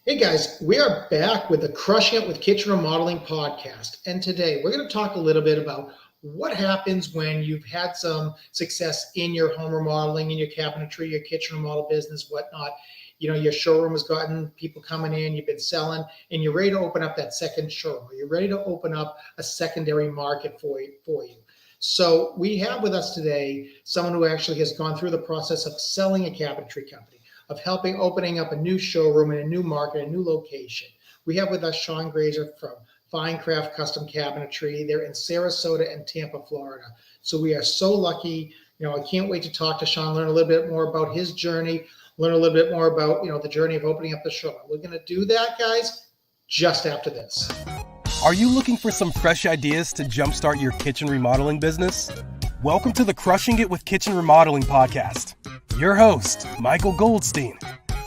Hey guys, we are back with the Crushing It with Kitchen Remodeling podcast. And today we're going to talk a little bit about what happens when you've had some success in your home remodeling, in your cabinetry, your kitchen remodel business, whatnot. Your showroom has gotten people coming in, you've been selling, and you're ready to open up that second showroom, or you're ready to open up a secondary market for you. So we have with us today someone who actually has gone through the process of selling a cabinetry company, of helping opening up a new showroom in a new market, a new location. We have with us Shawn Graser from Finecraft Custom Cabinetry. They're in Sarasota and Tampa, Florida. So we are so lucky. I can't wait to talk to Shawn, learn a little bit more about his journey, learn a little bit more about, the journey of opening up the showroom. We're going to do that, guys, just after this. Are you looking for some fresh ideas to jumpstart your kitchen remodeling business? Welcome to the Crushing It with Kitchen Remodeling podcast. Your host, Michael Goldstein,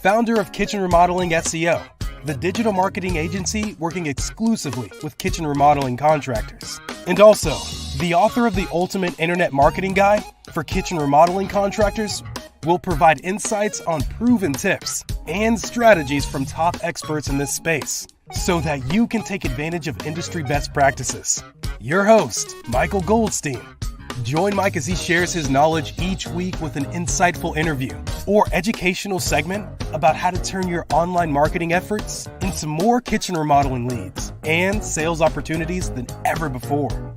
founder of Kitchen Remodeling SEO, the digital marketing agency working exclusively with kitchen remodeling contractors. And also, the author of the Ultimate Internet Marketing Guide for kitchen remodeling contractors, will provide insights on proven tips and strategies from top experts in this space so that you can take advantage of industry best practices. Your host, Michael Goldstein. Join Mike as he shares his knowledge each week with an insightful interview or educational segment about how to turn your online marketing efforts into more kitchen remodeling leads and sales opportunities than ever before.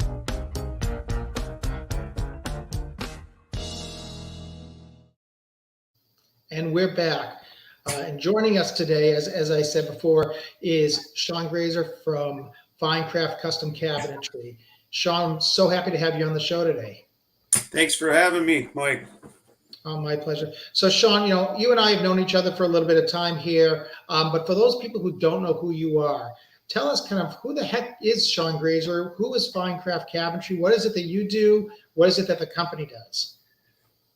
And we're back. And joining us today, as I said before, is Shawn Graser from Finecraft Custom Cabinetry. Shawn, I'm so happy to have you on the show today. Thanks for having me, Mike. Oh, my pleasure. So, Shawn, you and I have known each other for a little bit of time here, but for those people who don't know who you are, tell us kind of who the heck is Shawn Graser? Who is Finecraft Cabinetry? What is it that you do? What is it that the company does?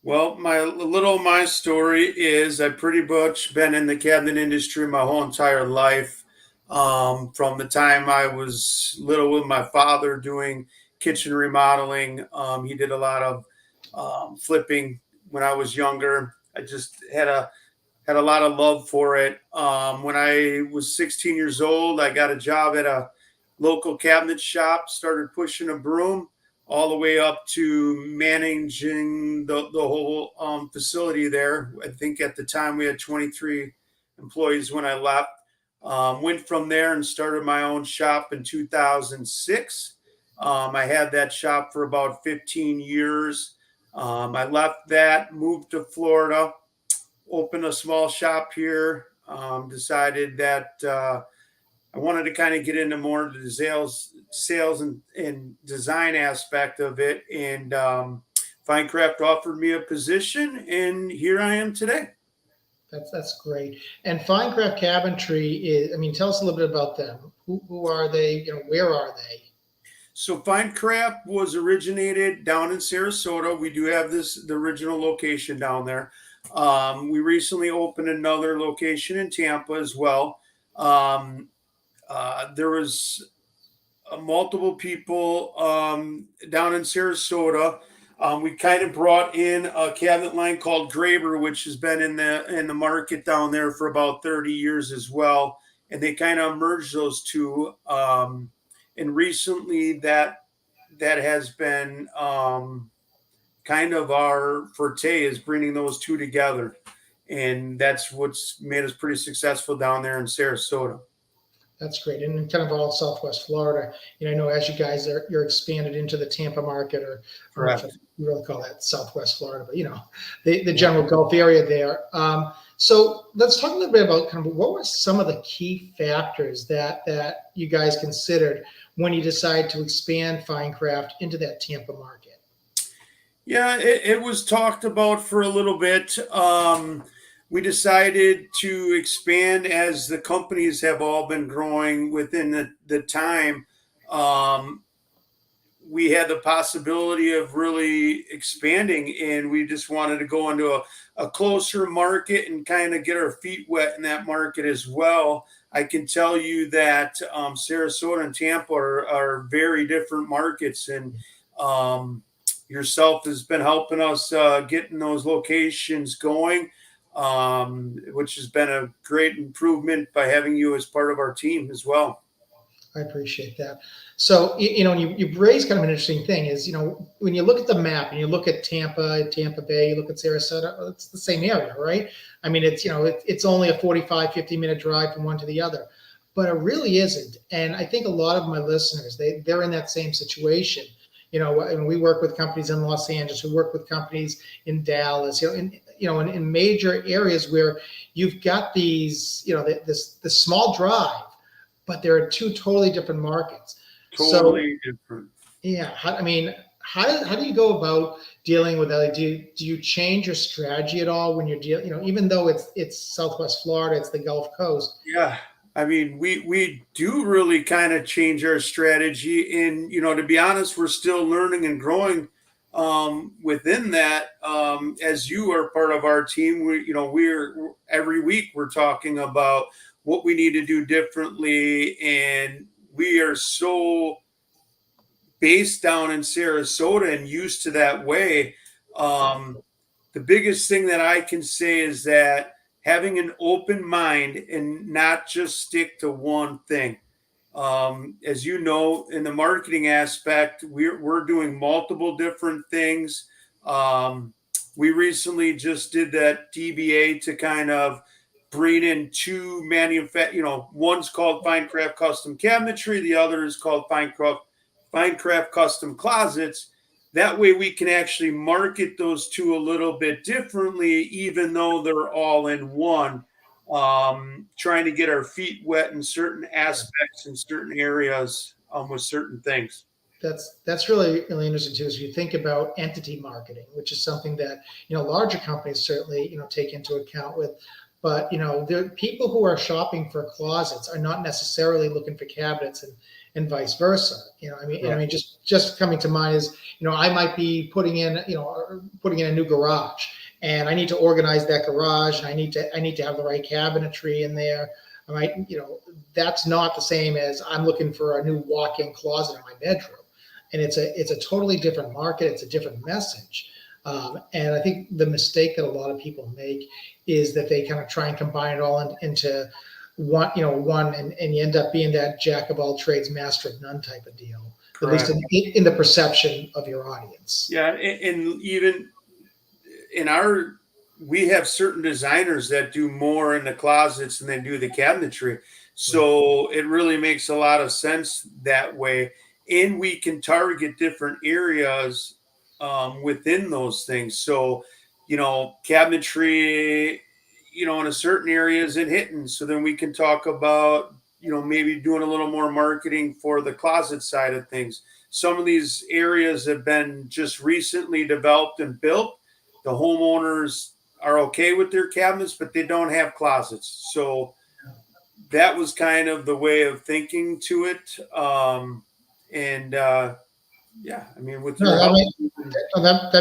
Well, my story is I've pretty much been in the cabinet industry my whole entire life. From the time I was little with my father doing kitchen remodeling. He did a lot of flipping when I was younger. I just had a lot of love for it. When I was 16 years old, I got a job at a local cabinet shop, started pushing a broom all the way up to managing the whole facility there. I think at the time we had 23 employees when I left. Went from there and started my own shop in 2006. I had that shop for about 15 years. I left that, moved to Florida, opened a small shop here, decided that I wanted to kind of get into more of the sales and design aspect of it. And Finecraft offered me a position, and here I am today. That's great. And Finecraft Cabinetry is, tell us a little bit about them. Who are they? Where are they? So Finecraft was originated down in Sarasota. We do have the original location down there. We recently opened another location in Tampa as well. There was multiple people down in Sarasota. We kind of brought in a cabinet line called Graber, which has been in the market down there for about 30 years as well. And they kind of merged those two. And recently that has been kind of our forte, is bringing those two together. And that's what's made us pretty successful down there in Sarasota. That's great. And kind of all Southwest Florida. I know as you guys you're expanded into the Tampa market, or I don't know if you really call that Southwest Florida, but the general Gulf area there. So let's talk a little bit about kind of what were some of the key factors that you guys considered when you decided to expand Finecraft into that Tampa market. Yeah, it was talked about for a little bit. We decided to expand as the companies have all been growing within the time. We had the possibility of really expanding, and we just wanted to go into a closer market and kind of get our feet wet in that market as well. I can tell you that Sarasota and Tampa are very different markets, and yourself has been helping us getting those locations going. which has been a great improvement by having you as part of our team as well. I appreciate that. So, you raised kind of an interesting thing is, when you look at the map and you look at Tampa Bay, you look at Sarasota, it's the same area, right? I mean, it's only a 45, 50-minute drive from one to the other, but it really isn't. And I think a lot of my listeners, they're in that same situation. And we work with companies in Los Angeles, we work with companies in Dallas, in major areas where you've got these, this small drive, but there are two totally different markets. Totally different. Yeah. How do you go about dealing with that? Do you change your strategy at all when you're dealing, even though it's Southwest Florida, it's the Gulf Coast? Yeah. I mean, we do really kind of change our strategy. And, to be honest, we're still learning and growing within that. As you are part of our team, we're every week we're talking about what we need to do differently. And we are so based down in Sarasota and used to that way. The biggest thing that I can say is that having an open mind and not just stick to one thing. As you know, in the marketing aspect, we're doing multiple different things. We recently just did that DBA to kind of bring in two one's called Finecraft Custom Cabinetry, the other is called Finecraft Custom Closets. That way we can actually market those two a little bit differently, even though they're all in one. Trying to get our feet wet in certain aspects in certain areas with certain things. That's really, really interesting too. As you think about entity marketing, which is something that larger companies certainly take into account with, but there people who are shopping for closets are not necessarily looking for cabinets and vice versa. Just coming to mind is I might be putting in a new garage, and I need to organize that garage, and I need to have the right cabinetry in there. All right, that's not the same as I'm looking for a new walk-in closet in my bedroom, and it's a totally different market. It's a different message, and I think the mistake that a lot of people make is that they kind of try and combine it all into one, and you end up being that jack of all trades, master of none type of deal. Correct. At least in the perception of your audience. Yeah, and even we have certain designers that do more in the closets than they do the cabinetry. So it really makes a lot of sense that way. And we can target different areas within those things. So, cabinetry, in a certain area isn't hitting. So then we can talk about, maybe doing a little more marketing for the closet side of things. Some of these areas have been just recently developed and built. The homeowners are okay with their cabinets, but they don't have closets. So that was kind of the way of thinking to it. That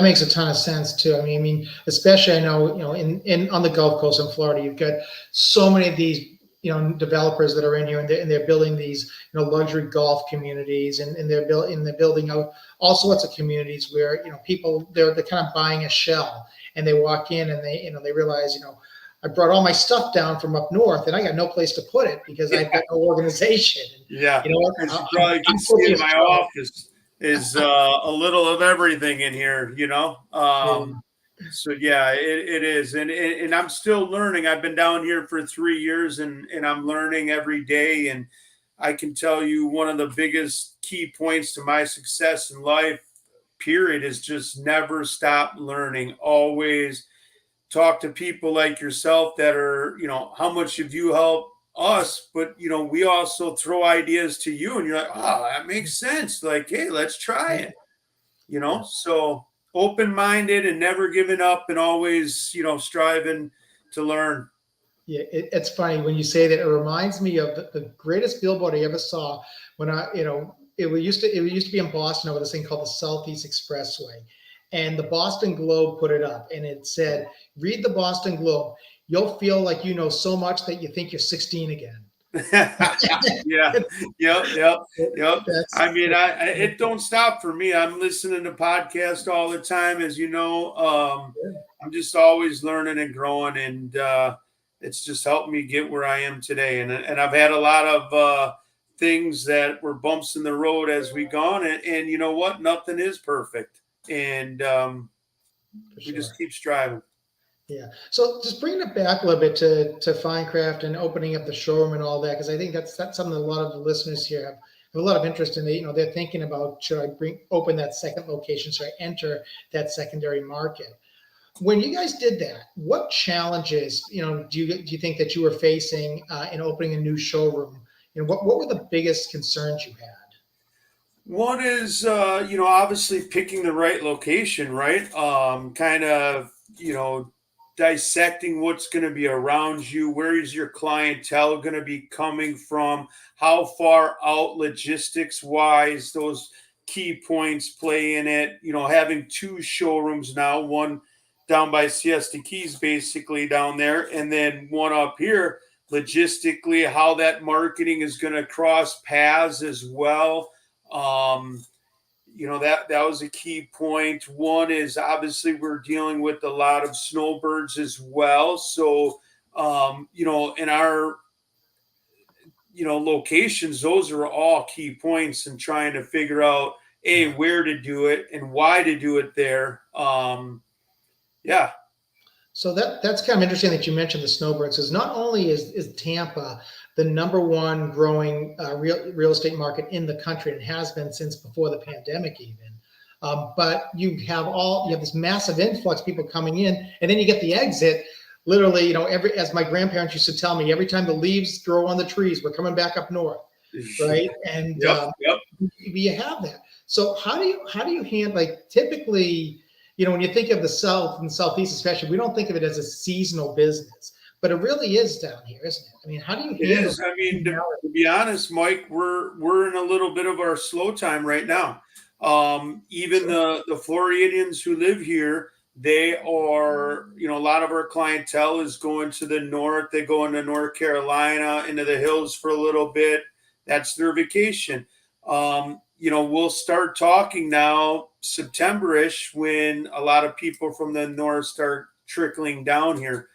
makes a ton of sense too. I mean, especially I know, in on the Gulf Coast in Florida, you've got so many of these, developers that are in here, and they're building these, luxury golf communities, and they're building out all sorts of communities where, people they're kind of buying a shell, and they walk in and they realize, I brought all my stuff down from up north, and I got no place to put it because I've got no organization. Yeah, as you probably can see in my office is a little of everything in here. So yeah, it is, and I'm still learning. I've been down here for 3 years, and I'm learning every day. And I can tell you one of the biggest key points to my success in life, period, is just never stop learning. Always talk to people like yourself that are, how much have you helped us? But, we also throw ideas to you, and you're like, oh, that makes sense. Like, hey, let's try it, so open-minded and never giving up, and always, striving to learn. Yeah, it's funny when you say that. It reminds me of the greatest billboard I ever saw when it used to be in Boston over this thing called the Southeast Expressway. And the Boston Globe put it up, and it said, read the Boston Globe. You'll feel like you know so much that you think you're 16 again. Yeah. Yep. Yep. Yep. That's I mean, it don't stop for me. I'm listening to podcasts all the time, as you know. I'm just always learning and growing, and it's just helped me get where I am today. And I've had a lot of things that were bumps in the road as we gone, and you know what? Nothing is perfect, and for we just sure. keep striving. Yeah. So just bringing it back a little bit to Finecraft and opening up the showroom and all that, because I think that's something that a lot of the listeners here have a lot of interest in. They're thinking about, should I open that second location? Should I enter that secondary market? When you guys did that, what challenges, do you think that you were facing in opening a new showroom? What were the biggest concerns you had? One is, obviously picking the right location, right? Kind of, dissecting what's going to be around you. Where is your clientele going to be coming from? How far out logistics wise, those key points play in it. Having two showrooms now, one down by Siesta Keys, basically down there, and then one up here. Logistically, how that marketing is going to cross paths as well. um, that was a key point. One is obviously we're dealing with a lot of snowbirds as well. So in our locations, those are all key points in trying to figure out a where to do it and why to do it there. Yeah. So that's kind of interesting that you mentioned the snowbirds, because not only is Tampa the number one growing real estate market in the country, and has been since before the pandemic even, but you have this massive influx of people coming in, and then you get the exit. Literally, as my grandparents used to tell me, every time the leaves grow on the trees, we're coming back up north, right? And Yep. Yep. you have that. So how do you handle, like, typically, when you think of the South and Southeast especially, we don't think of it as a seasonal business, but it really is down here, isn't it? I mean, how do you It handle is. I mean, to be honest, Mike, we're in a little bit of our slow time right now. Even the Floridians who live here, they are, a lot of our clientele is going to the north. They go into North Carolina, into the hills for a little bit. That's their vacation. We'll start talking now September-ish, when a lot of people from the north start trickling down here.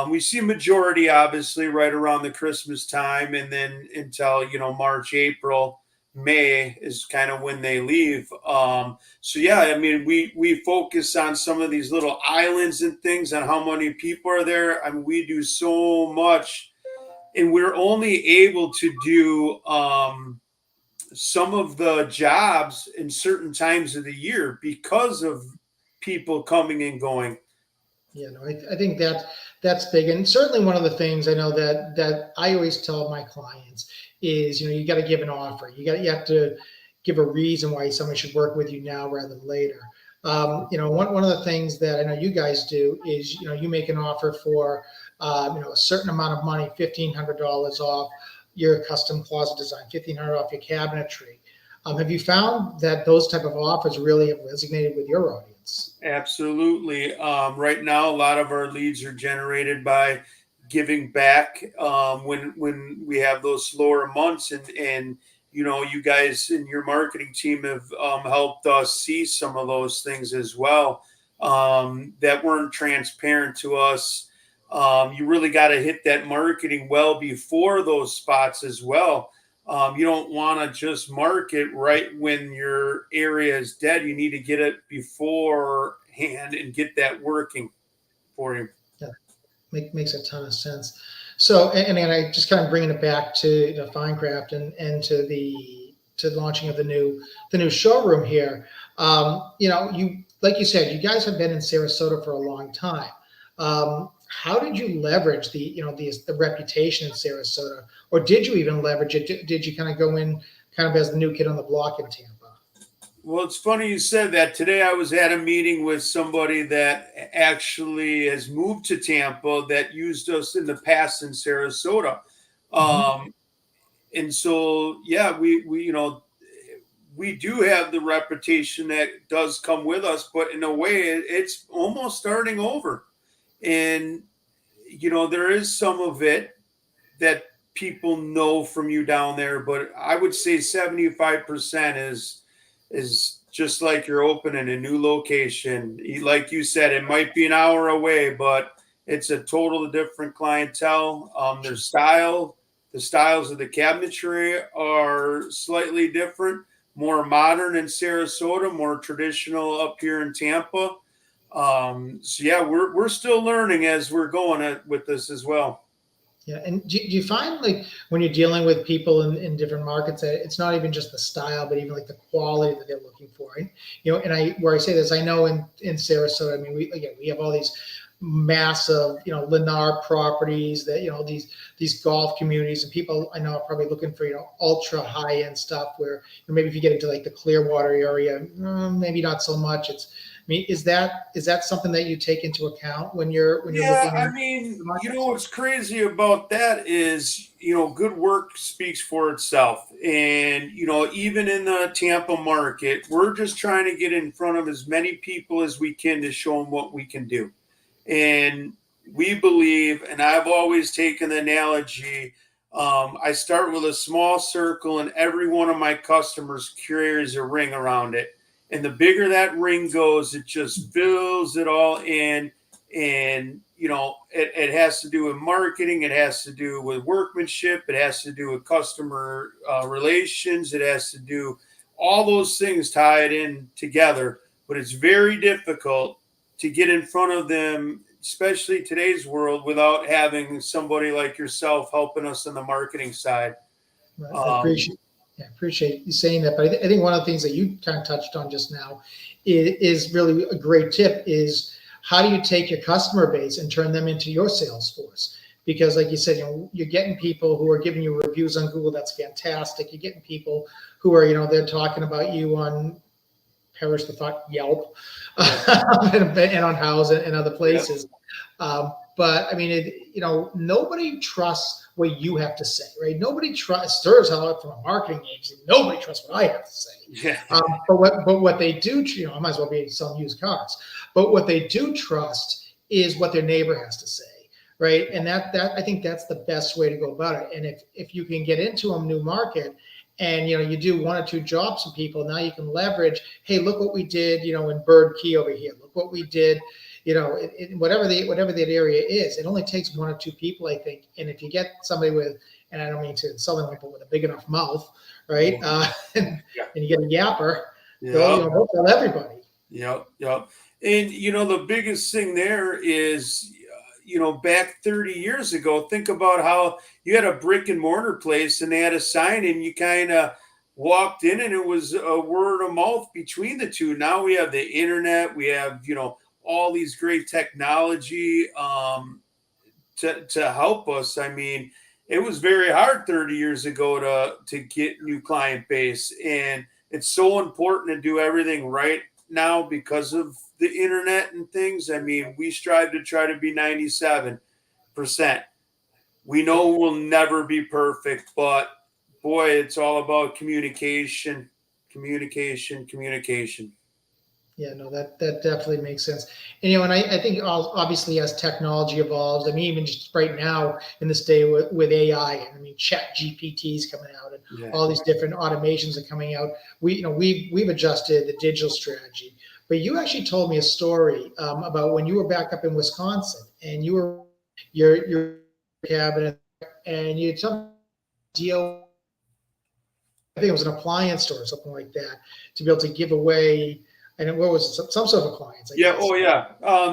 We see majority obviously right around the Christmas time, and then until March, April, May is kind of when they leave. So yeah, I mean, we focus on some of these little islands and things, on how many people are there. I mean, we do so much, and we're only able to do some of the jobs in certain times of the year because of people coming and going. Yeah, no, I think that's big, and certainly one of the things I know that I always tell my clients is, you got to give an offer. You have to give a reason why somebody should work with you now rather than later. One of the things that I know you guys do is, you make an offer for a certain amount of money, $1,500 off your custom closet design, $1,500 off your cabinetry. Have you found that those type of offers really have resonated with your audience? Absolutely. Right now, a lot of our leads are generated by giving back when we have those slower months, and you guys and your marketing team have helped us see some of those things as well, that weren't transparent to us. You really got to hit that marketing well before those spots as well. You don't want to just market right when your area is dead. You need to get it beforehand and get that working for you. Yeah, makes a ton of sense. So, and I just kind of bringing it back to Finecraft and to the launching of the new showroom here. You, like you said, you guys have been in Sarasota for a long time. How did you leverage the reputation in Sarasota, or did you even leverage it? Did you kind of go in kind of as the new kid on the block in Tampa? Well, it's funny you said that. Today I was at a meeting with somebody that actually has moved to Tampa, that used us in the past in Sarasota. Mhm. Um, and so, yeah, we do have the reputation that does come with us, but in a way, it's almost starting over. And there is some of it that people know from you down there, but I would say 75% is just like you're opening a new location. Like you said, it might be an hour away, but it's a totally different clientele. The styles of the cabinetry are slightly different, more modern in Sarasota, more traditional up here in Tampa. So yeah, we're still learning as we're going with this as well. Yeah, and do you find like when you're dealing with people in different markets that it's not even just the style, but even like the quality that they're looking for, right? And where I say this, I know in Sarasota, I mean, we have all these massive, Lennar properties that, these golf communities, and people I know are probably looking for, ultra high end stuff where maybe if you get into like the Clearwater area, maybe not so much. I mean, is that something that you take into account when you're looking? I mean, what's crazy about that is, good work speaks for itself. And, even in the Tampa market, we're just trying to get in front of as many people as we can to show them what we can do. And we believe, and I've always taken the analogy, I start with a small circle and every one of my customers carries a ring around it. And the bigger that ring goes, it just fills it all in. And, it has to do with marketing. It has to do with workmanship. It has to do with customer relations. It has to do all those things tie it in together. But it's very difficult to get in front of them, especially today's world, without having somebody like yourself helping us on the marketing side. I appreciate you saying that. But I think one of the things that you kind of touched on just now is really a great tip is how do you take your customer base and turn them into your sales force? Because like you said, you're getting people who are giving you reviews on Google. That's fantastic. You're getting people who are, they're talking about you on, perish the thought, Yelp and on House and other places. Yeah. But I mean, nobody trusts what you have to say, right? Nobody trusts, how from a marketing agency, nobody trusts what I have to say. Yeah. But what they do, I might as well be selling used cars. But what they do trust is what their neighbor has to say, right? And that I think that's the best way to go about it. And if you can get into a new market, and you do one or two jobs for people, now you can leverage. Hey, look what we did, in Bird Key over here. Look what we did, whatever that area is. It only takes one or two people, I think. And if you get somebody with, and I don't mean to insult anyone, but with a big enough mouth, right? And you get a yapper, they'll tell everybody. Yep. And the biggest thing there is, back 30 years ago, think about how you had a brick and mortar place and they had a sign and you kind of walked in and it was a word of mouth between the two. Now we have the internet, we have, all these great technology to help us. I mean, it was very hard 30 years ago to get new client base. And it's so important to do everything right now because of the internet and things. I mean, we strive to try to be 97%. We know we'll never be perfect, but boy, it's all about communication. Yeah, no, that definitely makes sense. And, and I think obviously as technology evolves, I mean, even just right now in this day with AI, and I mean, Chat GPTs coming out and all these different automations are coming out. We've adjusted the digital strategy. But you actually told me a story about when you were back up in Wisconsin and you were your cabinet and you took deal. I think it was an appliance store or something like that to be able to give away. And what was it? Some sort of appliance? Yeah. Oh, yeah.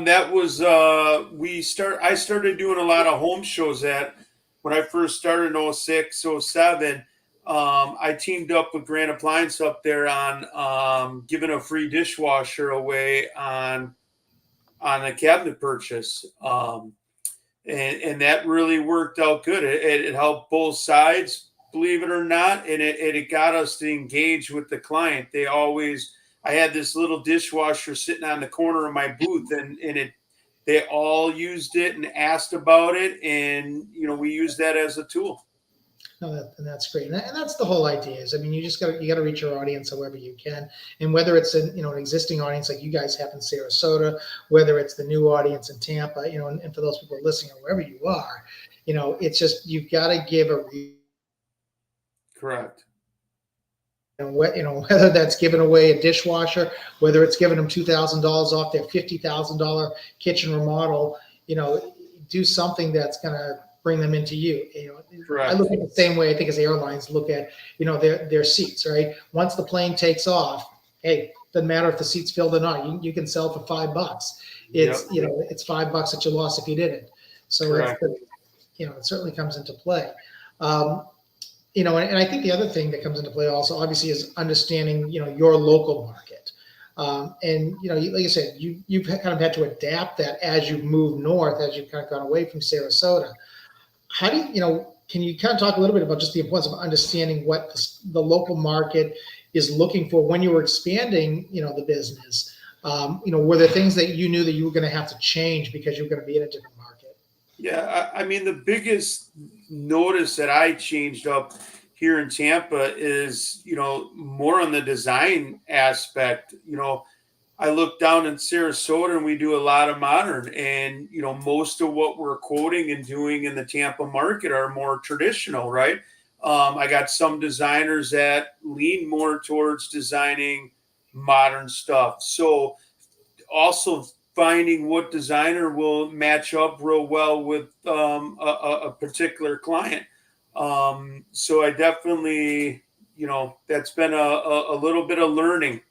That was I started doing a lot of home shows when I first started in 06, 07. I teamed up with Grand Appliance up there on giving a free dishwasher away on a cabinet purchase. And that really worked out good. It helped both sides, believe it or not. And it got us to engage with the client. I had this little dishwasher sitting on the corner of my booth and they all used it and asked about it. And, we used that as a tool. No, and that's great, and that's the whole idea. Is I mean, you got to reach your audience however you can, and whether it's an existing audience like you guys have in Sarasota, whether it's the new audience in Tampa, and for those people listening or wherever you are, It's just, you've got to give a Correct. whether that's giving away a dishwasher, whether it's giving them $2,000 off their $50,000 kitchen remodel, do something that's going to bring them into you. I Correct. look at it the same way I think as airlines look at, their seats, right? Once the plane takes off, hey, doesn't matter if the seat's filled or not. You can sell for $5. It's, Yep. it's $5 that you lost if you didn't. So Correct. it certainly comes into play. And I think the other thing that comes into play also, obviously, is understanding, your local market. And, like I said, you've kind of had to adapt that as you've moved north, as you've kind of gone away from Sarasota. How do can you kind of talk a little bit about just the importance of understanding what the local market is looking for when you were expanding, the business? Were there things that you knew that you were going to have to change because you were going to be in a different market? Yeah, I mean, the biggest notice that I changed up here in Tampa is, more on the design aspect. I look down in Sarasota and we do a lot of modern, and, most of what we're quoting and doing in the Tampa market are more traditional, right? I got some designers that lean more towards designing modern stuff. So also finding what designer will match up real well with a particular client. So I definitely, that's been a little bit of learning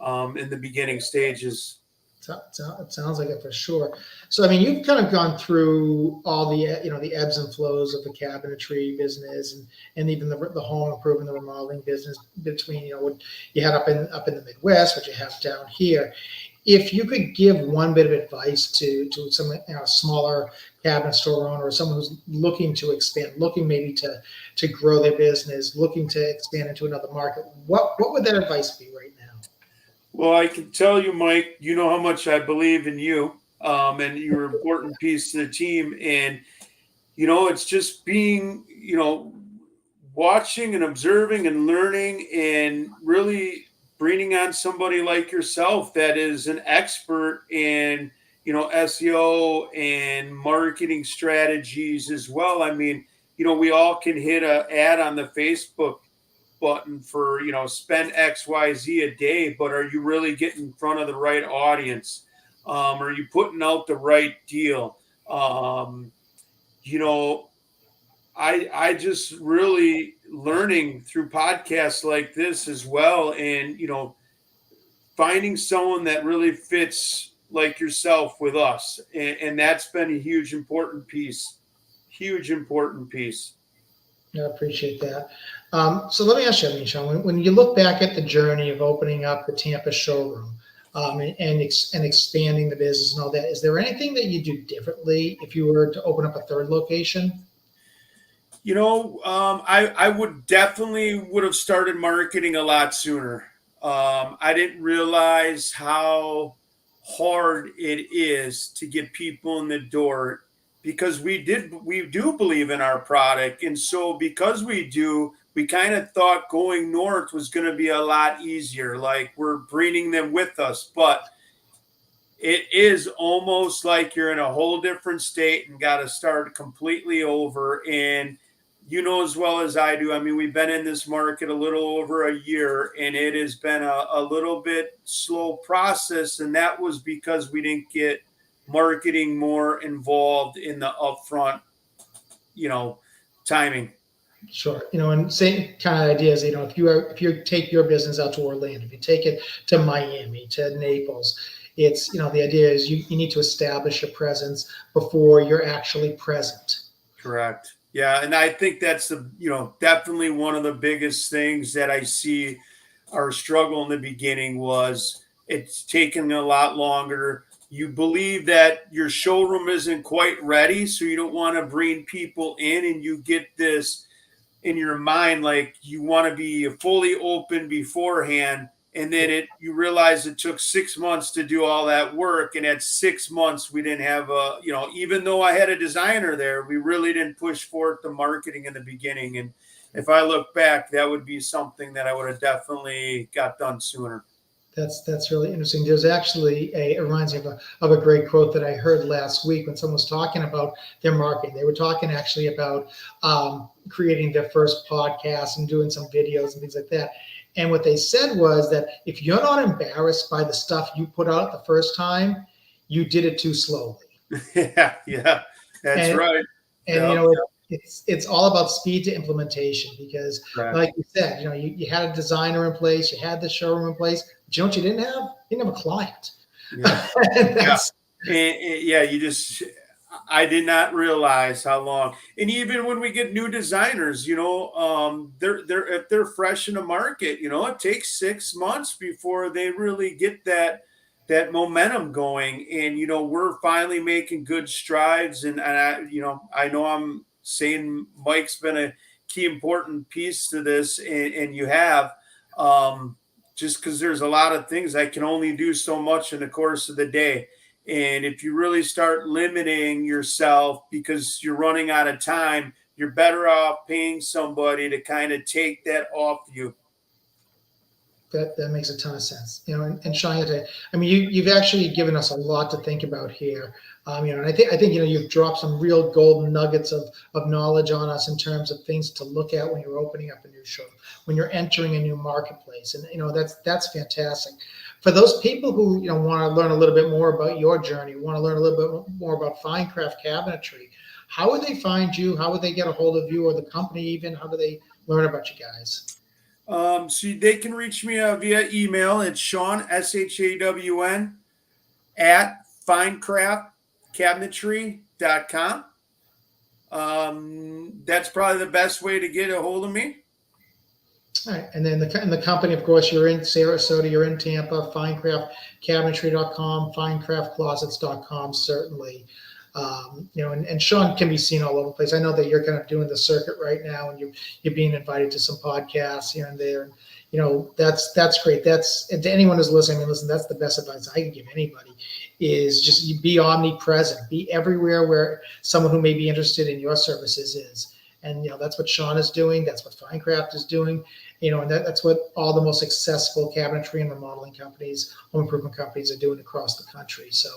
in the beginning stages. It sounds like it for sure. So, I mean, you've kind of gone through all the, the ebbs and flows of the cabinetry business and even the home improvement, the remodeling business between, what you had up in the Midwest, what you have down here. If you could give one bit of advice to some smaller cabinet store owner or someone who's looking to expand, looking maybe to grow their business, looking to expand into another market, what would that advice be right now? Well, I can tell you, Mike, you know how much I believe in you, and you're an important piece to the team. And, it's just being, watching and observing and learning and really bringing on somebody like yourself that is an expert in, SEO and marketing strategies as well. I mean, we all can hit an ad on the Facebook button for, spend XYZ a day, but are you really getting in front of the right audience? Are you putting out the right deal? I just really learning through podcasts like this as well, and finding someone that really fits like yourself with us, and that's been a huge important piece. I appreciate that. So let me ask you, Shawn, when you look back at the journey of opening up the Tampa showroom and expanding the business and all that, is there anything that you do differently if you were to open up a third location? I would have started marketing a lot sooner. I didn't realize how hard it is to get people in the door, because we do believe in our product. And so because we kind of thought going north was going to be a lot easier. Like, we're bringing them with us, but it is almost like you're in a whole different state and got to start completely over. And as well as I do, I mean, we've been in this market a little over a year, and it has been a little bit slow process. And that was because we didn't get marketing more involved in the upfront, timing. Sure. And same kind of ideas, if you take your business out to Orlando, if you take it to Miami, to Naples, it's, the idea is you need to establish a presence before you're actually present. Correct. Yeah. And I think that's definitely one of the biggest things that I see our struggle in the beginning was it's taking a lot longer. You believe that your showroom isn't quite ready, so you don't want to bring people in, and you get this in your mind, like you want to be fully open beforehand. And then you realize it took 6 months to do all that work. And at 6 months, we didn't have even though I had a designer there, we really didn't push forth the marketing in the beginning. And if I look back, that would be something that I would have definitely got done sooner. That's really interesting. There's actually it reminds me of a great quote that I heard last week when someone was talking about their marketing. They were talking actually about creating their first podcast and doing some videos and things like that. And what they said was that if you're not embarrassed by the stuff you put out the first time, you did it too slowly. Yeah, that's And right. and Yep. it's all about speed to implementation because, Right. like you said, you had a designer in place, you had the showroom in place, but you know what you didn't have? You didn't have a client. Yeah. And Yeah. that's Yeah, I did not realize how long. And even when we get new designers, they're if they're fresh in the market, it takes 6 months before they really get that momentum going. And we're finally making good strides. And I know I'm saying Mike's been a key important piece to this, and you have. Just because there's a lot of things I can only do so much in the course of the day. And if you really start limiting yourself because you're running out of time, you're better off paying somebody to kind of take that off you. that makes a ton of sense. And Shawn, I mean, you've actually given us a lot to think about here. And I think you've dropped some real golden nuggets of knowledge on us in terms of things to look at when you're opening up a new showroom, when you're entering a new marketplace, and that's fantastic. For those people who want to learn a little bit more about your journey, want to learn a little bit more about Finecraft Cabinetry, how would they find you? How would they get a hold of you or the company? Even how do they learn about you guys? So they can reach me via email. It's Shawn, SHAWN, at finecraftcabinetry.com. That's probably the best way to get a hold of me. All right. And then the company, of course, you're in Sarasota, you're in Tampa, finecraftcabinetry.com, finecraftclosets.com, certainly. And Shawn can be seen all over the place. I know that you're kind of doing the circuit right now, and you're being invited to some podcasts here and there. That's great. And to anyone who's listening, I mean, listen, that's the best advice I can give anybody is just be omnipresent, be everywhere where someone who may be interested in your services is. And that's what Shawn is doing. That's what Finecraft is doing. And that's what all the most successful cabinetry and remodeling companies, home improvement companies are doing across the country. So,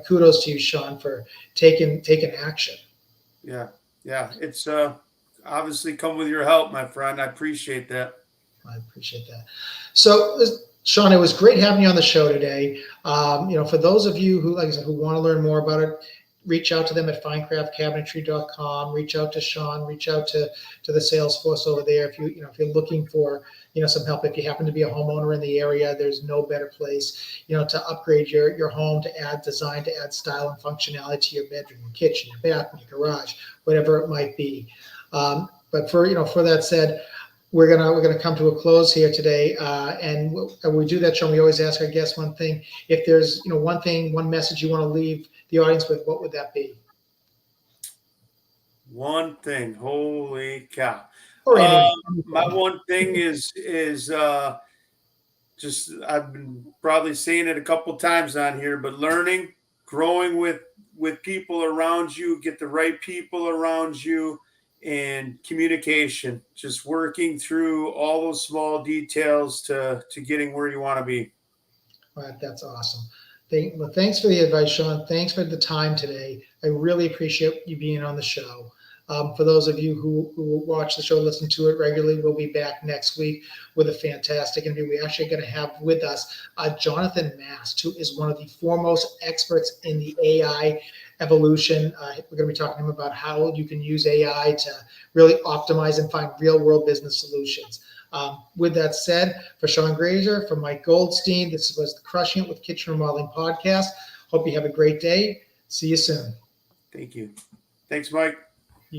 kudos to you, Shawn, for taking action. Yeah. It's obviously come with your help, my friend. I appreciate that. I appreciate that. So, Shawn, it was great having you on the show today. For those of you who, like I said, who want to learn more about it, reach out to them at finecraftcabinetry.com. Reach out to Shawn. Reach out to the sales force over there. If you're looking for some help, if you happen to be a homeowner in the area, there's no better place to upgrade your home, to add design, to add style and functionality to your bedroom, your kitchen, your bathroom, your garage, whatever it might be. But for that said, we're gonna come to a close here today, and when we do that, Shawn, we always ask our guests one thing. If there's one message you want to leave the audience with, what would that be? One thing, holy cow! Or anything. My one thing is just I've been probably saying it a couple times on here, but learning, growing with people around you, get the right people around you, and communication. Just working through all those small details to getting where you want to be. All right, that's awesome. Thanks for the advice, Shawn. Thanks for the time today. I really appreciate you being on the show. For those of you who watch the show, listen to it regularly, we'll be back next week with a fantastic interview. We're actually going to have with us Jonathan Mast, who is one of the foremost experts in the AI evolution. We're going to be talking to him about how you can use AI to really optimize and find real-world business solutions. With that said, for Shawn Graser, for Mike Goldstein, this was the Crushing It with Kitchen Remodeling podcast. Hope you have a great day. See you soon. Thank you. Thanks, Mike.